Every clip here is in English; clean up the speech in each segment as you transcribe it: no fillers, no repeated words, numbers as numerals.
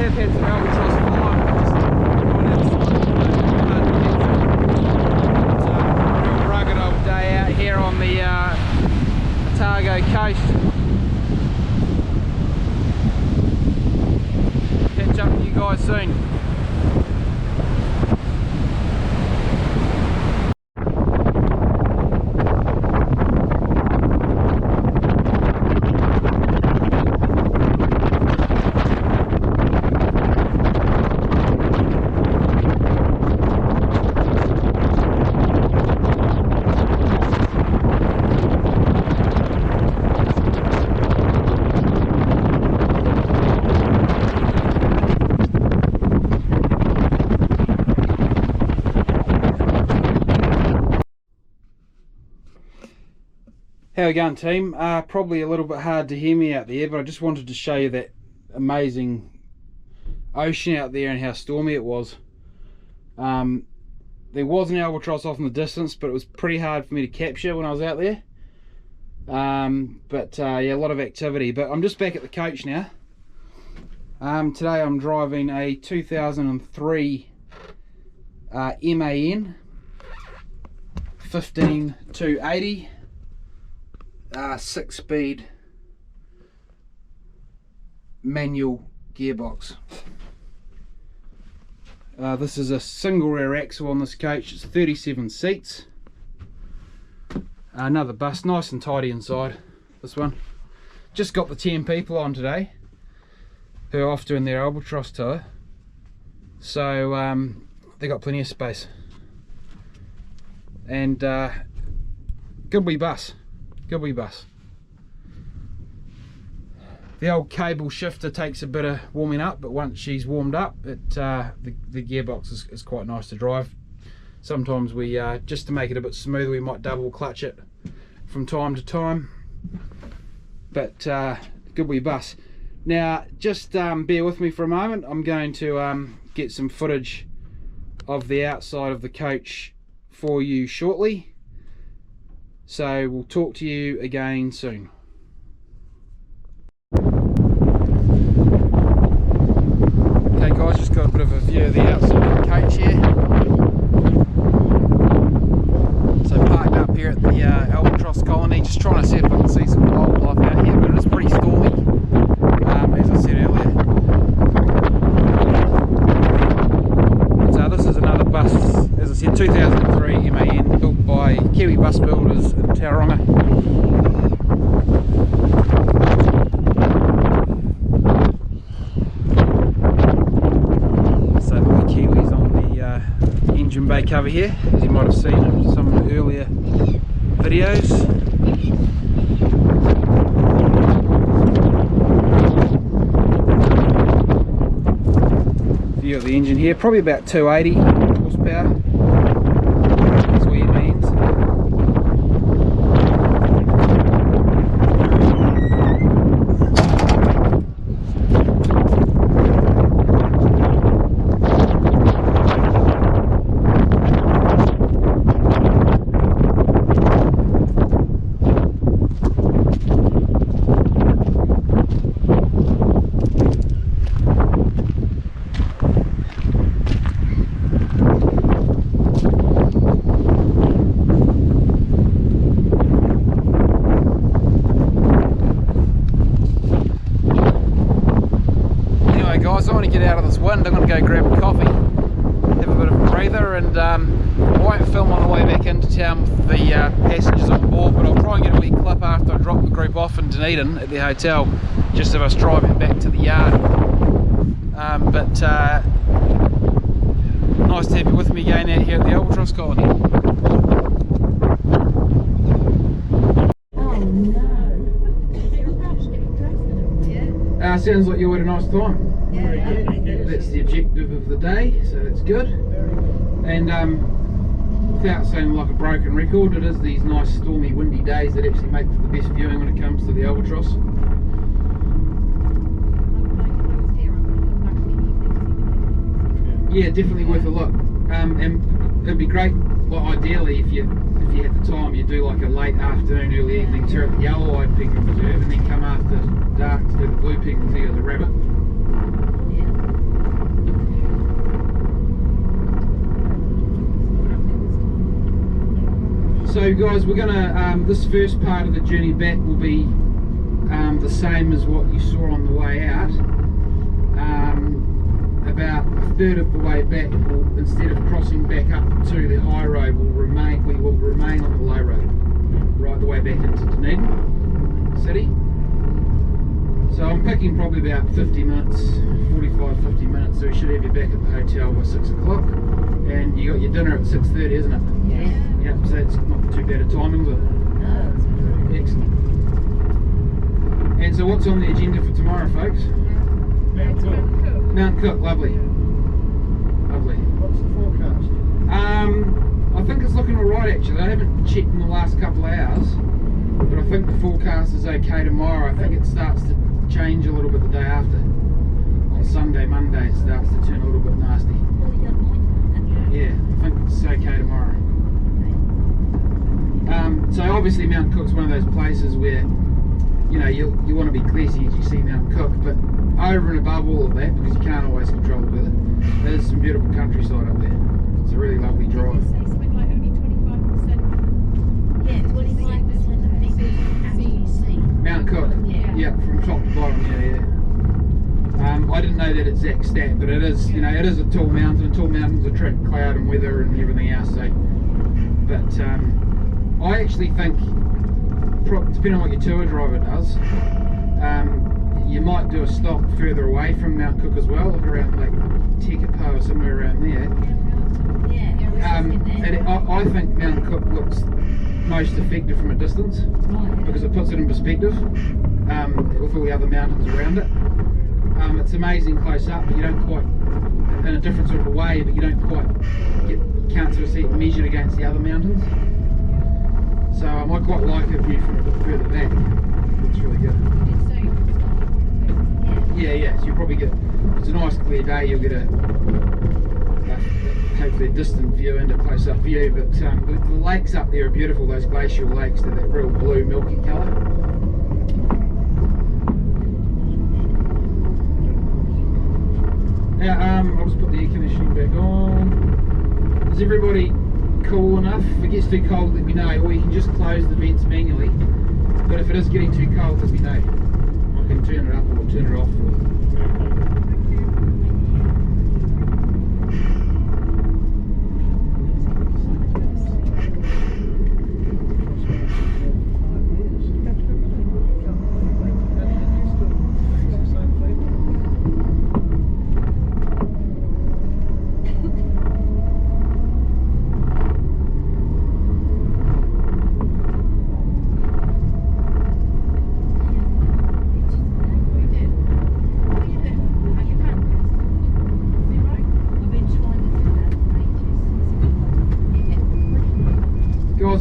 have had some albatross flying, just going outside. It's a real rugged old day out here on the Otago coast. Catch up with you guys soon. How we going, team? Probably a little bit hard to hear me out there, but I just wanted to show you that amazing ocean out there and how stormy it was. There was an albatross off in the distance, but it was pretty hard for me to capture when I was out there. Yeah, a lot of activity. But I'm just back at the coach now. Today I'm driving a 2003 MAN 15280. 6-speed manual gearbox. This is a single rear axle on this coach. It's 37 seats. Another bus, nice and tidy inside. This one. Just got the 10 people on today who are off doing their albatross tour, so they got plenty of space. And good wee bus. Good wee bus. The old cable shifter takes a bit of warming up, but once she's warmed up, the gearbox is quite nice to drive. Sometimes we, just to make it a bit smoother, we might double clutch it from time to time. But good wee bus. Now, just bear with me for a moment. I'm going to get some footage of the outside of the coach for you shortly. So we'll talk to you again soon. Okay guys, just got a bit of a view of the outside of the coach here. So parked up here at the albatross colony, just trying to see if I can see some wildlife out here, but it is pretty stormy, as I said earlier. So this is another bus, as I said, 2003 MAN, built by Kiwi bus builders in Tauranga. So the Kiwis on the engine bay cover here, as you might have seen in some of the earlier videos. View of the engine here, probably about 280 horsepower. That's what it means. I'm going to go grab a coffee, have a bit of a breather, and I won't film on the way back into town with the passengers on board, but I'll try and get a wee clip after I drop the group off in Dunedin at the hotel, just of us driving back to the yard. Nice to have you with me again out here at the albatross colony. Sounds like you had a nice time. That's the objective of the day, so that's good. And without sounding like a broken record, it is these nice stormy windy days that actually make for the best viewing when it comes to the albatross. Yeah, definitely worth a look. And it'd be great, well, ideally if you had the time, you do like a late afternoon, early evening tour at the yellow-eyed penguin reserve, and then come after dark to do the blue penguins here, the rabbit. So guys, we're gonna, this first part of the journey back will be the same as what you saw on the way out. About a third of the way back, instead of crossing back up to the high road, we will remain on the low road, right the way back into Dunedin city. So I'm picking probably about 50 minutes, 45-50 minutes, so we should have you back at the hotel by 6 o'clock. And you got your dinner at 6:30, isn't it? Yeah. Yep, so that's not too bad a timing, is it? No, it's really Excellent. And so what's on the agenda for tomorrow, folks? Mount Cook, lovely. Lovely. What's the forecast? I think it's looking alright actually. I haven't checked in the last couple of hours, but I think the forecast is okay tomorrow. I think it starts to change a little bit the day after. On Sunday, Monday, it starts to turn a little bit nasty. Yeah, I think it's okay tomorrow. So obviously Mount Cook's one of those places where, you know, you want to be classy as you see Mount Cook, but over and above all of that, because you can't always control the weather, there's some beautiful countryside up there. It's a really lovely drive. Did you say something like only 25%? Yeah, 25% of people actually see. Mount Cook, yeah, from top to bottom, yeah. I didn't know that exact stat, but it is, you know, it is a tall mountain. Tall mountains attract cloud and weather and everything else. So, but I actually think, depending on what your tour driver does, you might do a stop further away from Mount Cook as well, look around like Tekapo or somewhere around there. And I think Mount Cook looks most effective from a distance because it puts it in perspective with all the other mountains around it. It's amazing close up, but you don't quite, in a different sort of a way, but you don't quite can't sort of see it measured against the other mountains. So I quite like a view from a bit further back. It's really good. Yeah, so you probably get, if it's a nice clear day, you'll get a hopefully a distant view and a close-up view, but the lakes up there are beautiful, those glacial lakes, they're that real blue milky colour. Now, I'll just put the air conditioning back on. Is everybody cool enough? If it gets too cold, let me know, or you can just close the vents manually, but if it is getting too cold, let me know. I can turn it up or turn it off.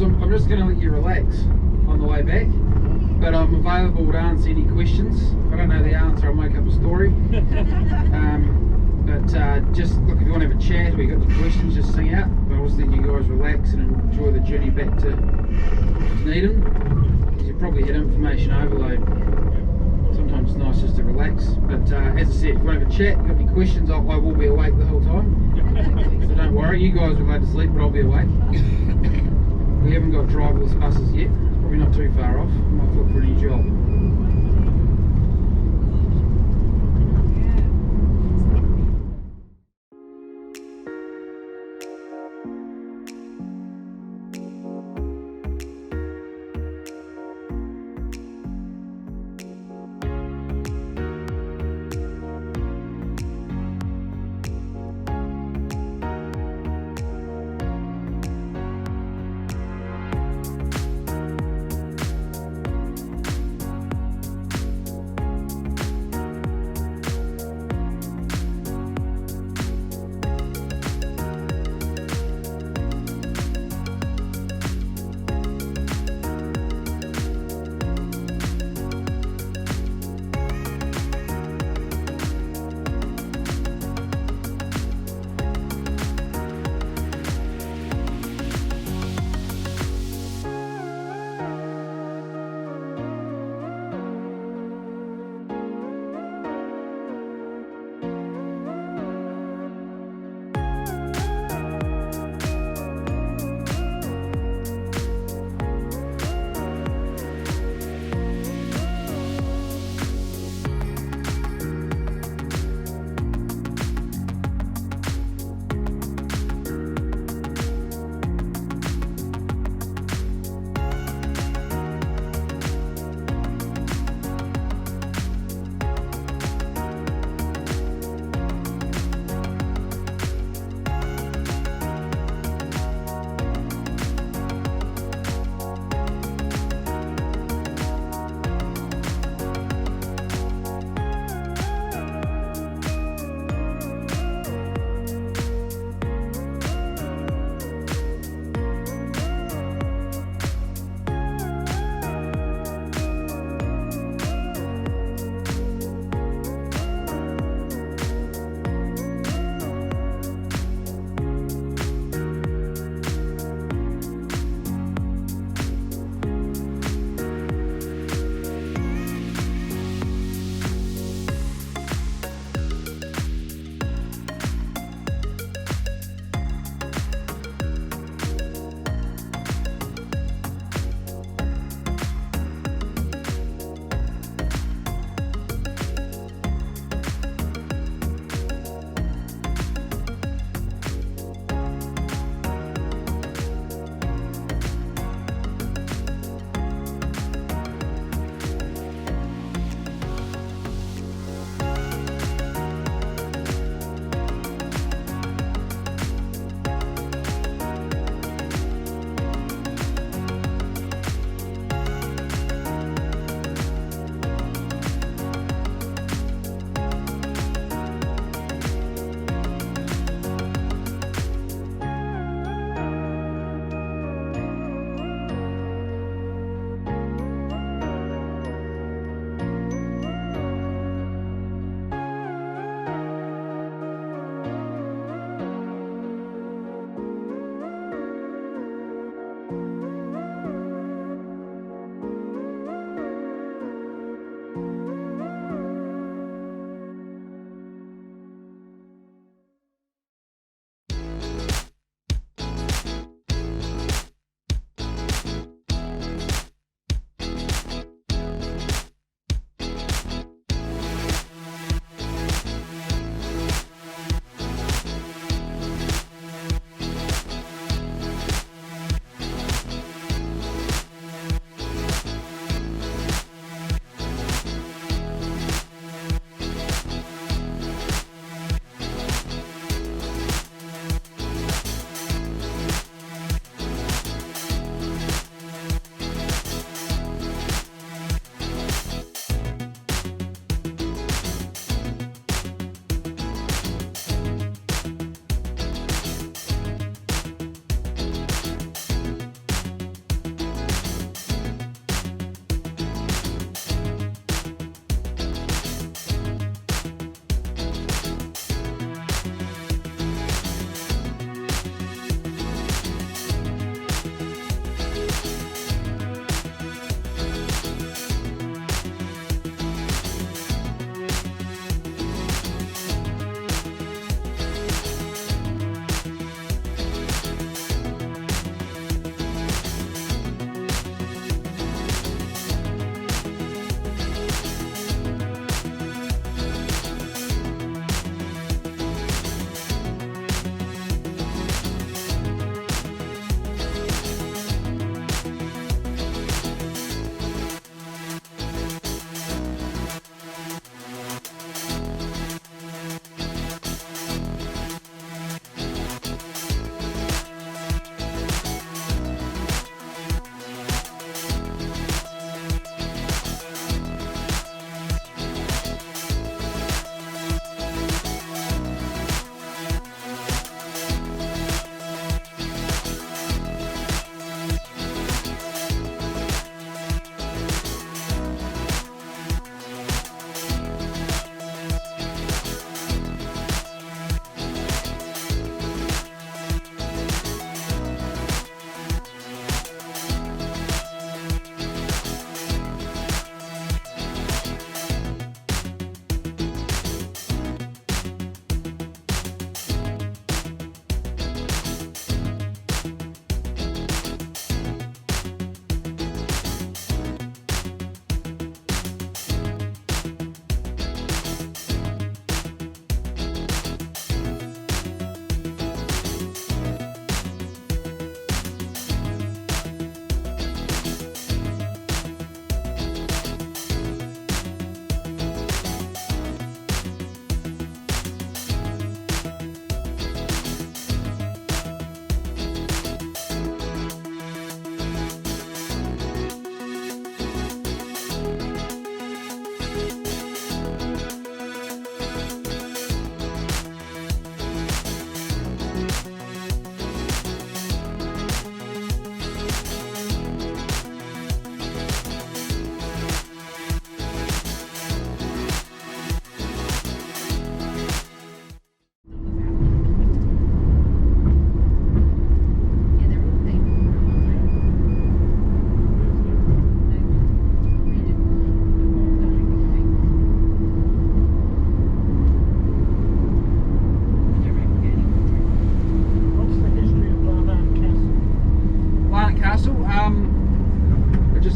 I'm just going to let you relax on the way back, but I'm available to answer any questions. If I don't know the answer, I'll make up a story. Just look, if you want to have a chat or you've got any questions, just sing out. But I'll just let you guys relax and enjoy the journey back to Dunedin, because you probably hit information overload. Sometimes it's nice just to relax. But as I said, if you want to have a chat, if you've got any questions, I will be awake the whole time. So don't worry, you guys are allowed to sleep, but I'll be awake. We haven't got driverless buses yet, it's probably not too far off. I might look for a new job.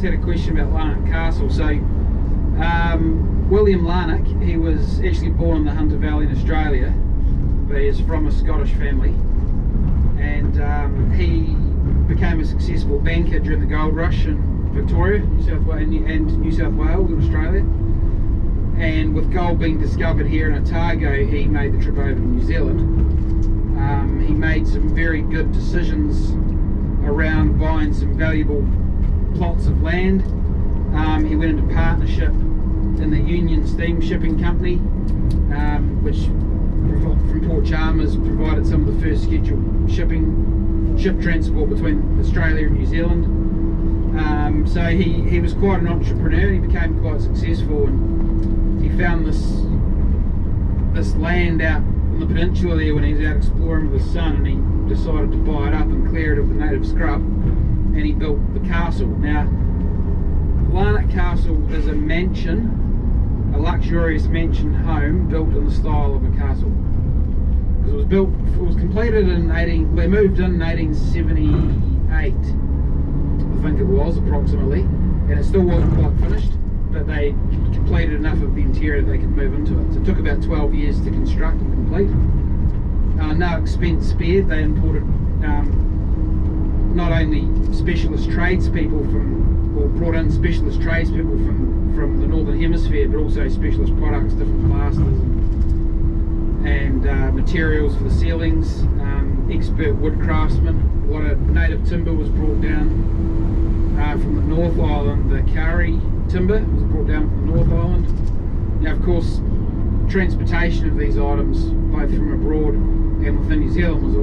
had a question about Larnach Castle. So William Larnach, he was actually born in the Hunter Valley in Australia, but he is from a Scottish family, and he became a successful banker during the gold rush in Victoria, New South Wales, and New South Wales in Australia. And with gold being discovered here in Otago, he made the trip over to New Zealand. He made some very good decisions around buying some valuable plots of land. He went into partnership in the Union Steam Shipping Company, which from Port Chalmers provided some of the first scheduled ship transport between Australia and New Zealand. So he was quite an entrepreneur. He became quite successful, and he found this land out on the peninsula there when he was out exploring with his son, and he decided to buy it up and clear it of the native scrub, and he built the castle. Now, Larnach Castle is a mansion, a luxurious mansion home built in the style of a castle. Because it was completed in they moved in 1878, I think it was, approximately, and it still wasn't quite finished, but they completed enough of the interior that they could move into it. So it took about 12 years to construct and complete. No expense spared. They imported not only specialist tradespeople brought in specialist tradespeople from the Northern Hemisphere, but also specialist products, different plasters and materials for the ceilings, expert wood craftsmen. A lot of native timber was brought down from the North Island. The Kari timber was brought down from the North Island. Now, of course, transportation of these items, both from abroad and within New Zealand, was a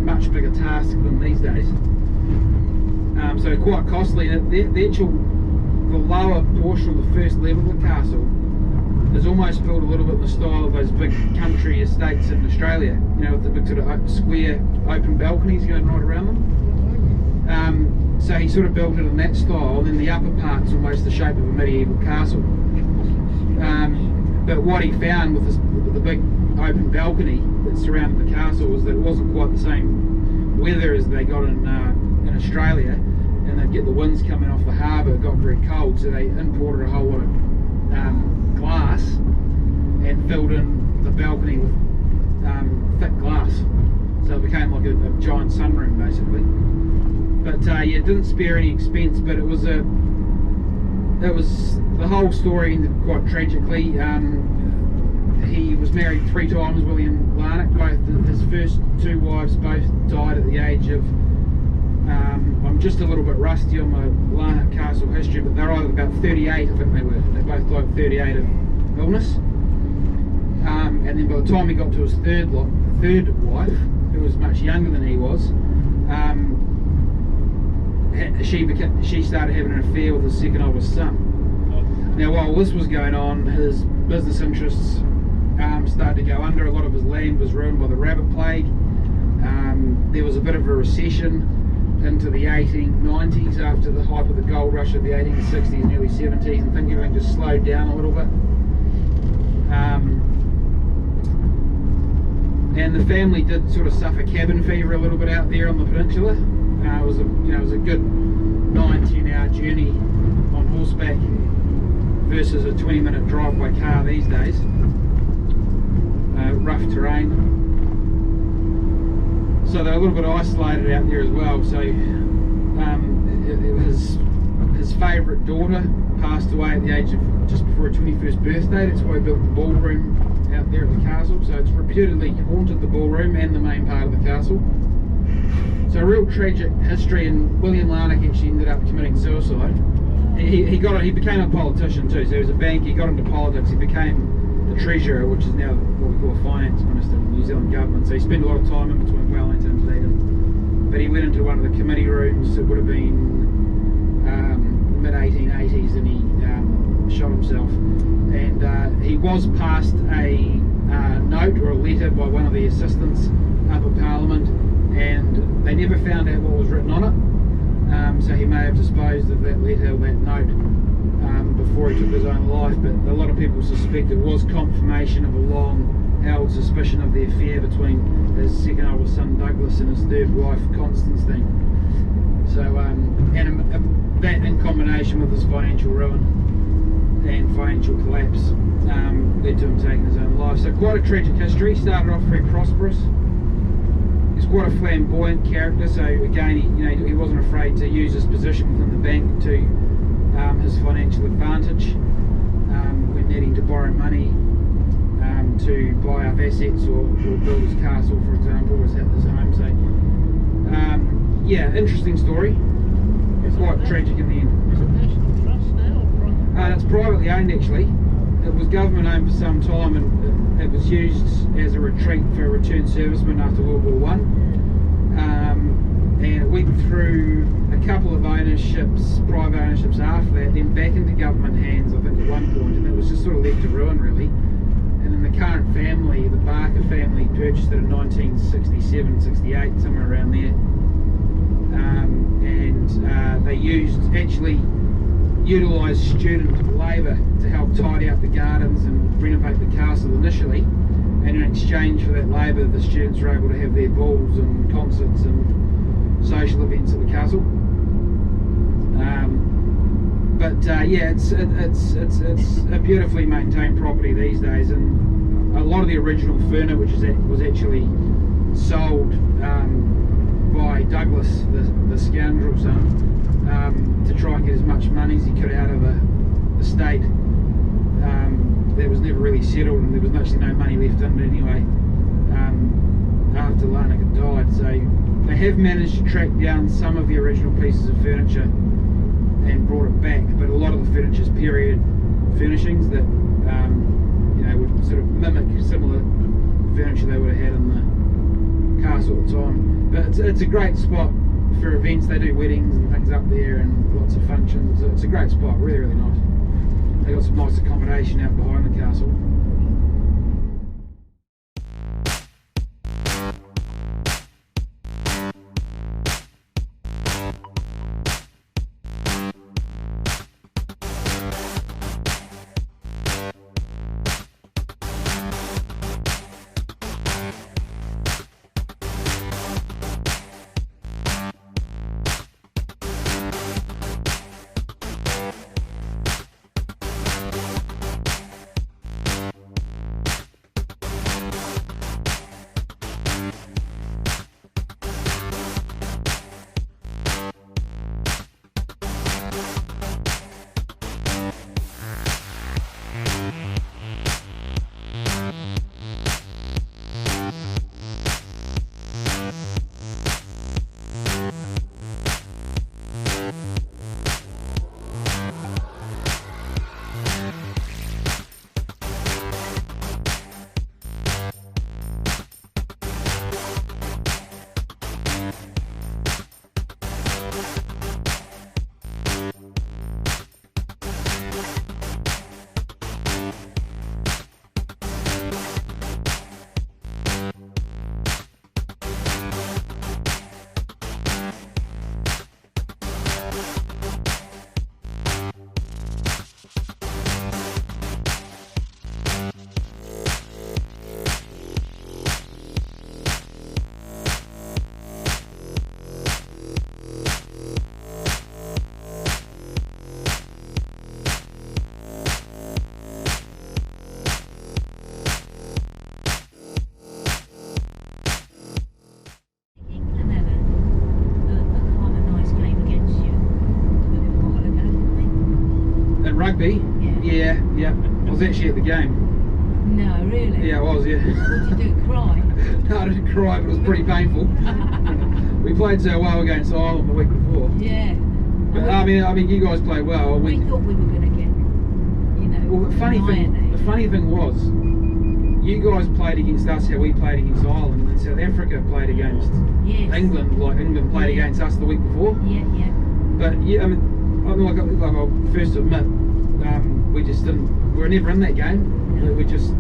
much bigger task than these days. So quite costly. The lower portion of the first level of the castle is almost built a little bit in the style of those big country estates in Australia, with the big sort of square open balconies going right around them. So he sort of built it in that style, and then the upper part's almost the shape of a medieval castle. But what he found with the big open balcony that surrounded the castle was that it wasn't quite the same weather as they got in Australia, and they'd get the winds coming off the harbour. It got very cold, so they imported a whole lot of glass and filled in the balcony with thick glass, so it became like a giant sunroom basically. But yeah, it didn't spare any expense, but it was the whole story ended quite tragically. He was married 3 times, William Larnach. His first 2 wives both died at the age of, I'm just a little bit rusty on my Larnach Castle history, but they're either about 38, I think they were. They both died at 38 of illness. And then by the time he got to his third wife, who was much younger than he was, she started having an affair with his second oldest son. Now, while this was going on, his business interests started to go under. A lot of his land was ruined by the rabbit plague. There was a bit of a recession into the 1890s after the hype of the gold rush of the 1860s and early 70s, and things everything just slowed down a little bit. And the family did sort of suffer cabin fever a little bit out there on the peninsula. It was a good 9-10 hour journey on horseback versus a 20-minute drive by car these days. Rough terrain. So they're a little bit isolated out there as well. So his favourite daughter passed away at the age of just before her 21st birthday. That's why he built the ballroom out there at the castle. So it's reputedly haunted the ballroom and the main part of the castle. So a real tragic history, and William Larnach actually ended up committing suicide. He became a politician too. So he was a banker. He got into politics. He became the treasurer, which is now what we call a finance minister in the New Zealand government. So he spent a lot of time in between Wellington and Dunedin. But he went into one of the committee rooms. It would have been mid-1880s, and he shot himself. And he was passed a note or a letter by one of the assistants up at Parliament, and they never found out what was written on it. So he may have disposed of that letter or that note before he took his own life, but a lot of people suspect it was confirmation of a long-held suspicion of the affair between his second oldest son Douglas and his third wife Constantine. So that in combination with his financial ruin and financial collapse led to him taking his own life. So quite a tragic history. Started off very prosperous. He's quite a flamboyant character. So again, he wasn't afraid to use his position within the bank to his financial advantage when needing to borrow money to buy up assets or build his castle, for example, or his home. So yeah, interesting story. It's quite tragic in the end. Is it National Trust now or private? It's privately owned actually. It was government owned for some time, and it was used as a retreat for returned servicemen after World War I. And it went through a couple of ownerships, private ownerships after that, then back into government hands, I think, at one point, and it was just sort of left to ruin really. And then the current family, the Barker family, purchased it in 1967, 68, somewhere around there. They actually utilised student labour to help tidy up the gardens and renovate the castle initially, and in exchange for that labour the students were able to have their balls and concerts and social events at the castle. Yeah, it's a beautifully maintained property these days, and a lot of the original furniture was actually sold by Douglas, the scoundrel son, to try and get as much money as he could out of the estate. That was never really settled, and there was actually no money left in it anyway after Larnach had died. So they have managed to track down some of the original pieces of furniture and brought it back, but a lot of the furniture is period furnishings that would sort of mimic similar furniture they would have had in the castle at the time. But it's a great spot for events. They do weddings and things up there and lots of functions. It's a great spot, really, really nice. They got some nice accommodation out behind the castle. Rugby? Yeah. I was actually at the game. No, really? Yeah, I was, yeah. What did you do, cry? No, I didn't cry, but it was pretty painful. We played so well against Ireland the week before. Yeah. But, I mean, you guys played well. We thought we were going to get, Well, the funny thing was, you guys played against us how we played against Ireland, and South Africa played against England, like England played against us the week before. Yeah. But yeah, I mean, like I'll first admit, we just didn't. We were never in that game. No. We just.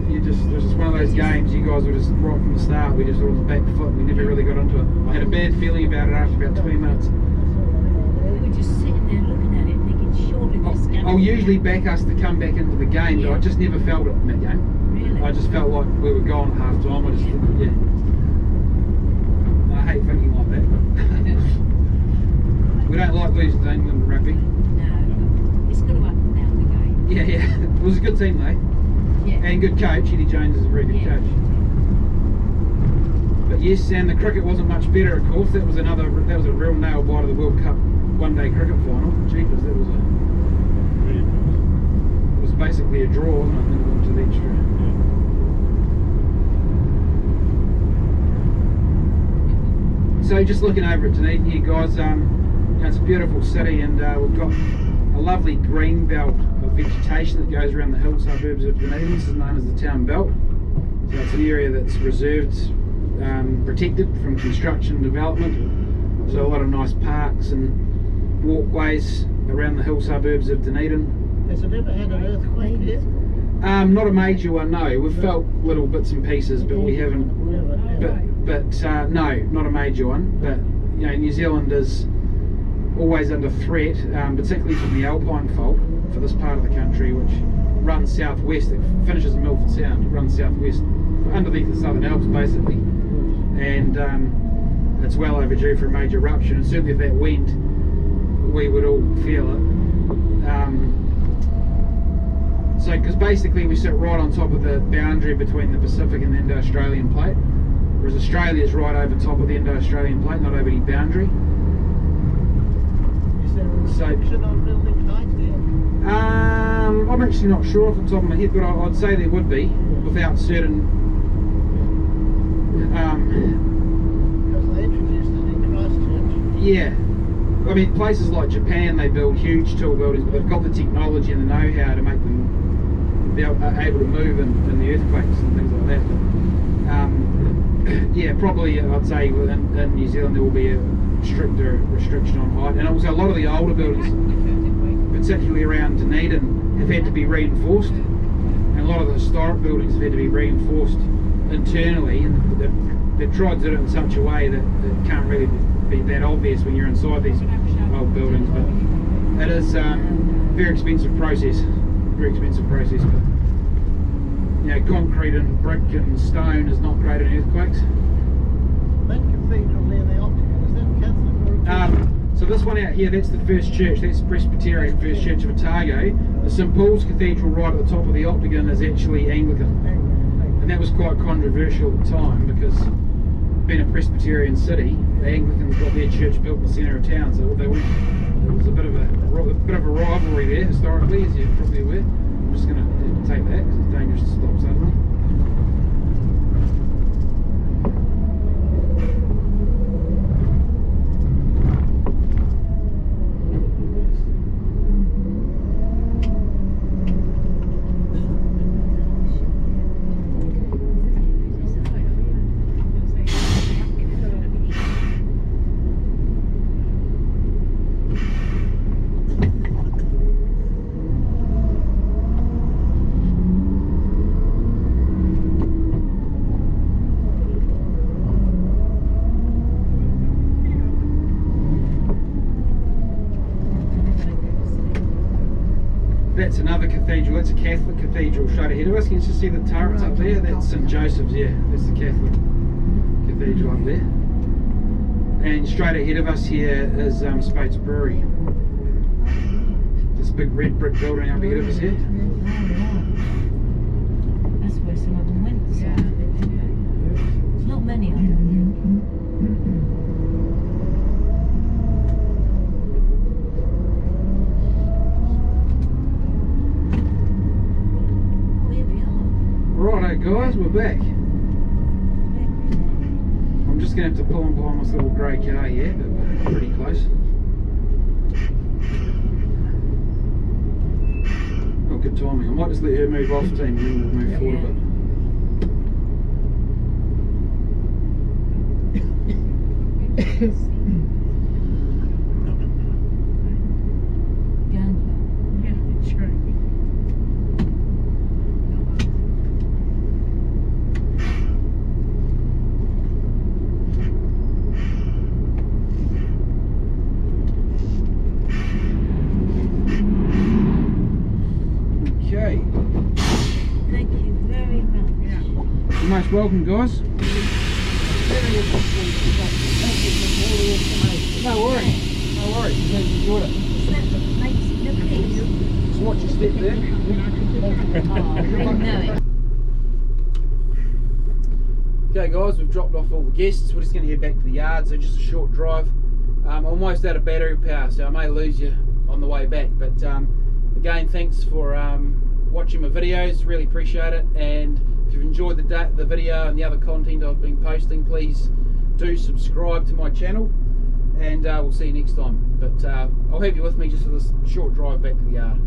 It was just one of those games. You guys were just right from the start. We just were on the back foot. We never really got into it. I had a bad feeling about it after about 20 minutes. We were just sitting there looking at it, thinking, surely this is going to. I'll usually back us to come back into the game, but I just never felt it in that game. Really? I just felt like we were gone at half time. I hate thinking like that. We don't like losing to England in rugby. No, it's got to up and down the game. Yeah. It was a good team though. Yeah. And good coach. Eddie Jones is a very good Yeah. coach. But yes, and the cricket wasn't much better, of course. That was a real nail biter of the World Cup one-day cricket final. Jeepers, it was basically a draw, wasn't it? And then it went to the extra. So just looking over at Dunedin here, guys, it's a beautiful city, and we've got a lovely green belt of vegetation that goes around the hill suburbs of Dunedin. This is known as the town belt. So it's an area that's reserved, protected from construction development. So a lot of nice parks and walkways around the hill suburbs of Dunedin. Has it ever had an earthquake yet? Not a major one, no. We've felt little bits and pieces, but we haven't. But no, not a major one. But you know, New Zealand is always under threat, particularly from the Alpine fault for this part of the country, which runs southwest. It finishes in Milford Sound. It runs southwest underneath the Southern Alps, basically, and it's well overdue for a major eruption. And certainly, if that went, we would all feel it. So, because basically we sit right on top of the boundary between the Pacific and the Indo-Australian plate, whereas Australia is right over top of the Indo-Australian plate, not over any boundary. Is there a restriction on building height there? I'm actually not sure off the top of my head, but I'd say there would be, without certain. Because they introduced it in Christchurch. Yeah. I mean, places like Japan, they build huge tall buildings, but they've got the technology and the know-how to make them be able to move in the earthquakes and things like that. But, yeah, probably I'd say in New Zealand there will be a stricter restriction on height, and also a lot of the older buildings, particularly around Dunedin, have had to be reinforced, and a lot of the historic buildings have had to be reinforced internally, and they've tried to do it in such a way that it can't really be that obvious when you're inside these old buildings. But it is very expensive process, but you know, concrete and brick and stone is not great in earthquakes. That cathedral near the Octagon, is that Catholic or So this one out here, that's the first church, that's Presbyterian First Church of Otago. The St Paul's Cathedral right at the top of the Octagon is actually Anglican, and that was quite controversial at the time because being a Presbyterian city, the Anglicans got their church built in the centre of town, so they went. There was a bit of a rivalry there historically, as you're probably aware. I'm just going to take that because it's dangerous to stop suddenly. That's another cathedral, that's a Catholic cathedral straight ahead of us. You can just see the turrets up there, that's St Joseph's, yeah, that's the Catholic cathedral up there. And straight ahead of us here is Spates Brewery. This big red brick building up ahead of us here. That's where some of them went. So. There's not many of them. Righto guys, we're back. I'm just going to have to pull on behind this little grey car here, but we're pretty close. Oh, good timing. I might just let her move off, team, and then we'll move forward a bit. Okay. Thank you very much. You're most welcome, guys. No worries. No No worries, glad you enjoyed it. Is that what makes it look easy? Just watch your step there. Oh, I know it. Okay guys, we've dropped off all the guests. We're just going to head back to the yard, so just a short drive. I'm almost out of battery power, so I may lose you on the way back. But again, thanks for watching my videos, really appreciate it. And if you've enjoyed the video and the other content I've been posting, please do subscribe to my channel, and we'll see you next time. But I'll have you with me just for this short drive back to the yard.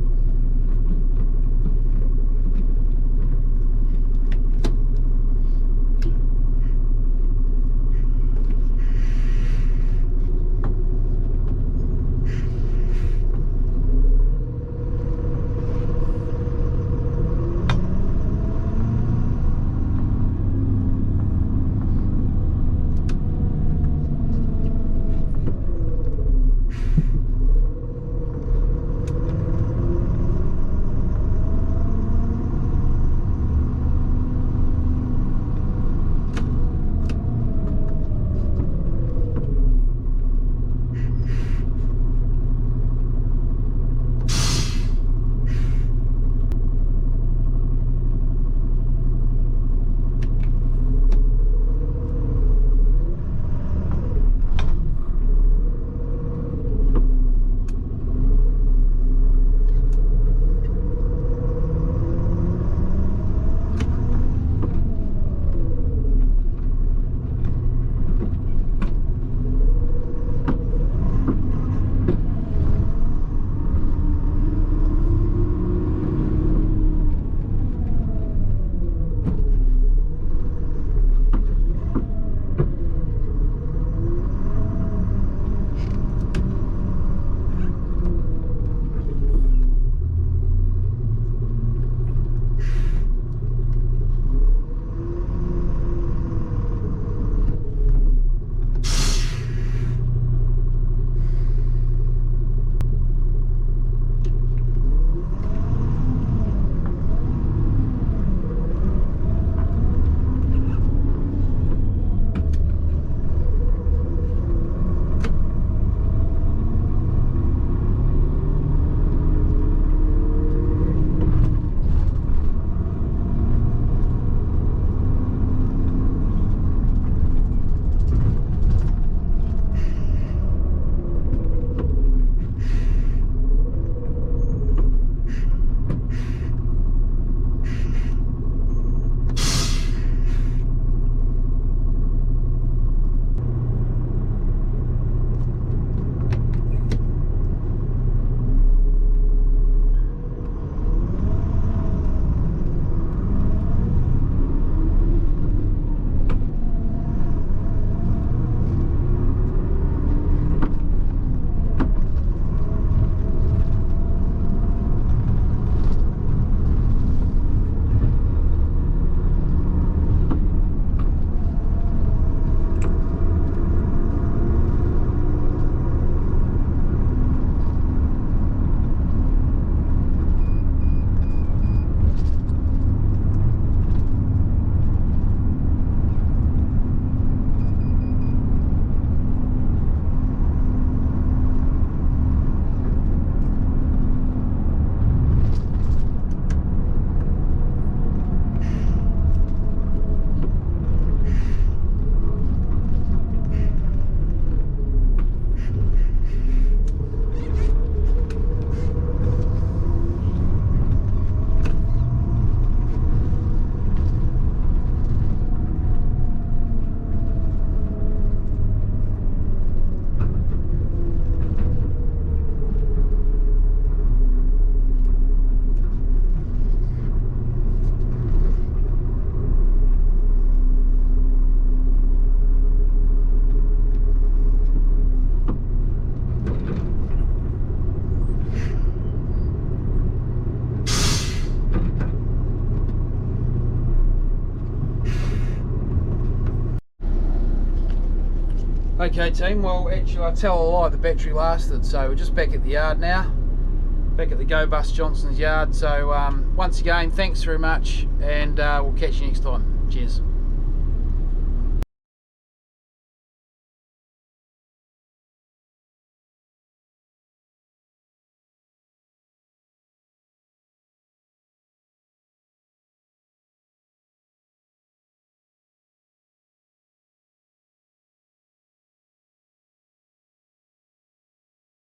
Okay team, well actually I tell a lie, the battery lasted, so we're just back at the yard now, back at the GoBus Johnson's yard. So once again, thanks very much, and we'll catch you next time. Cheers.